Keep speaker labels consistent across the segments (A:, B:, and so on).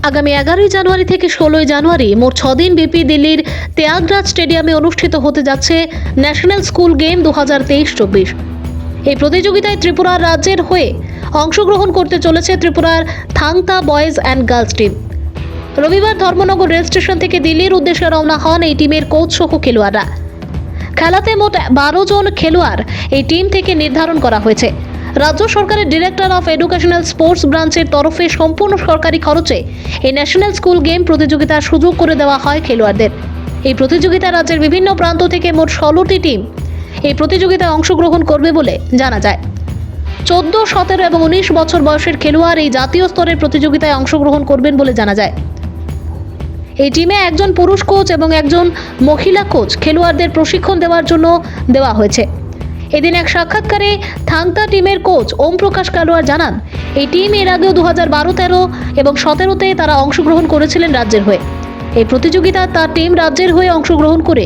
A: আগামী 11ই জানুয়ারি থেকে 16ই জানুয়ারি মোট 6 দিন ব্যাপী দিল্লির ত্যাগরাজ স্টেডিয়ামে অনুষ্ঠিত হতে যাচ্ছে ন্যাশনাল স্কুল গেম 2023-24। এই প্রতিযোগিতায় ত্রিপুরার রাজ্যের হয়ে অংশগ্রহণ করতে চলেছে ত্রিপুরার Thangta boys and girls team. রবিবার ধর্মনগর রেল স্টেশন থেকে দিল্লির উদ্দেশ্যে রওনা হন এই টিমের কোচ সহ খেলোয়াড়রা। খেলাতে মোট 12 জন খেলোয়াড় এই টিম থেকে নির্ধারণ করা হয়েছে। রাজ্য সরকারের ডিরেক্টর অফ এডুকেশনাল স্পোর্টস ব্রাঞ্চের তরফে সম্পূর্ণ সরকারি খরচে এই ন্যাশনাল স্কুল গেম প্রতিযোগিতার সুযোগ করে দেওয়া হয় খেলোয়াড়দের। এই প্রতিযোগিতা রাজ্যের বিভিন্ন প্রান্ত থেকে মোট 16টি টিম এই প্রতিযোগিতায় অংশগ্রহণ করবে বলে জানা যায়। 14, 17 এবং 19 বছর বয়সের খেলোয়াড় এই জাতীয় স্তরের প্রতিযোগিতায় অংশগ্রহণ করবেন বলে জানা যায়। এই টিমে একজন পুরুষ কোচ এবং একজন মহিলা কোচ খেলোয়াড়দের প্রশিক্ষণ দেওয়ার জন্য দেওয়া হয়েছে। এদিন এক সাক্ষাৎকারে থাংতা টিমের কোচ ওম প্রকাশ কালোয়ার জানান, এই টিম এর আগেও 2012-13 এবং 17-তে তারা অংশগ্রহণ করেছিলেন রাজ্যের হয়ে। এই প্রতিযোগিতায় তার টিম রাজ্যের হয়ে অংশগ্রহণ করে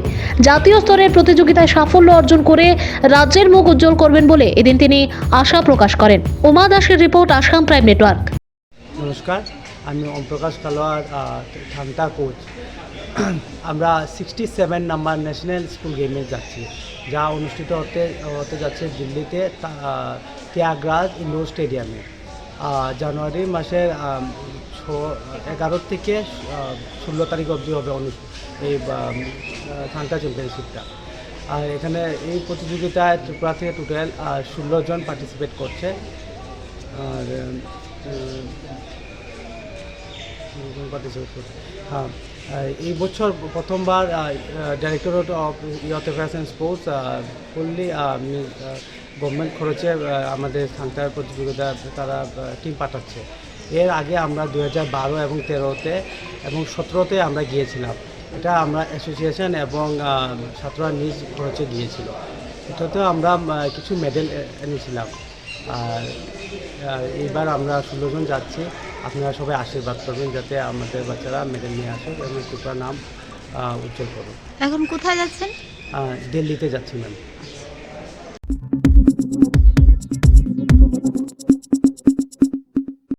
A: জাতীয় স্তরের প্রতিযোগিতায় সাফল্য অর্জন করে রাজ্যের মুখ উজ্জ্বল করবেন বলে এদিন তিনি আশা প্রকাশ করেন। উমা দাসের রিপোর্ট, আসাম প্রাইম নেটওয়ার্ক।
B: নমস্কার, আমি ওম প্রকাশ কালোয়ার, থাংতা কোচ। আমরা 67 নাম্বার ন্যাশনাল স্কুল গেমে যাচ্ছি, যা অনুষ্ঠিত হতে যাচ্ছে দিল্লিতে ত্যাগরাজ ইন্ডোর স্টেডিয়ামে। জানুয়ারি মাসের 11 থেকে 16 তারিখ অবধি হবে এই থাংতা চ্যাম্পিয়নশিপটা। আর এখানে এই প্রতিযোগিতায় ত্রিপুরা থেকে টোটাল 16 জন পার্টিসিপেট করছে। আর হ্যাঁ, এই বছর প্রথমবার directorate of youth affairs and sports fully government খরচে আমাদের থাংতার প্রতিযোগিতা তারা টিম পাঠাচ্ছে। এর আগে আমরা 2012 এবং 13-তে এবং 17-তে আমরা গিয়েছিলাম। এটা আমরা অ্যাসোসিয়েশন এবং ছাত্ররা নিজ খরচে গিয়েছিল। এটাতেও আমরা কিছু মেডেল এনেছিলাম। আর এইবার আমরা 16 জন যাচ্ছি। আপনারা সবাই আশীর্বাদ করবেন যাতে আমাদের বাচ্চারা মেডেল নিয়ে আসুক এবং ত্রিপুরার নাম উজ্জ্বল করুক।
C: এখন কোথায় যাচ্ছেন?
B: দিল্লিতে যাচ্ছি ম্যাম।